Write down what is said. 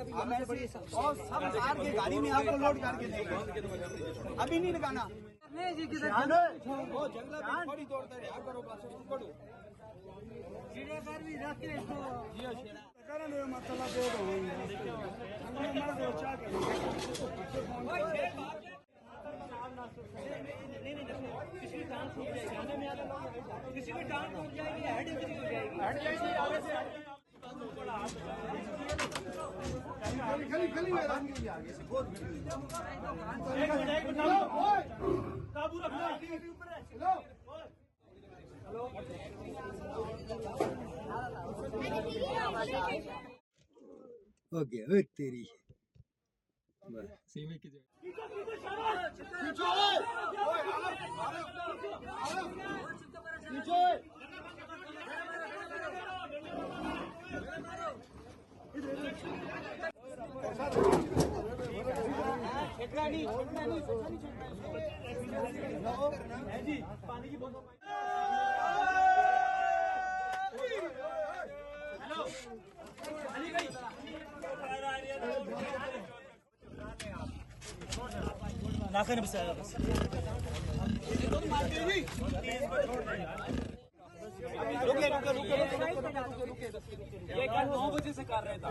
और सब कार की गाड़ी में आपको लोड करके देंगे, अभी नहीं लगाना। नहीं जी किधर वो जंगला में थोड़ी तोड़ता है यार, करो पास पकड़ो सीढ़े पर भी रख के इसको जियो छेड़ा कारण है मतलब दे दो हमने मार दो चाह के नहीं किसी की टांग टूट जाएगी, आने में आने किसी की टांग टूट जाएगी, हेड इंजरी हो जाएगी, हेड जाएगी आगे से खली मैदान के लिए आगे से बहुत एक मिनट काबू रखना हेलो ओके ओए तेरी सीमे की जी पानी की बोतल हेलो अली भाई नाखन बस रुके ये कल 9 बजे से कर रहे था।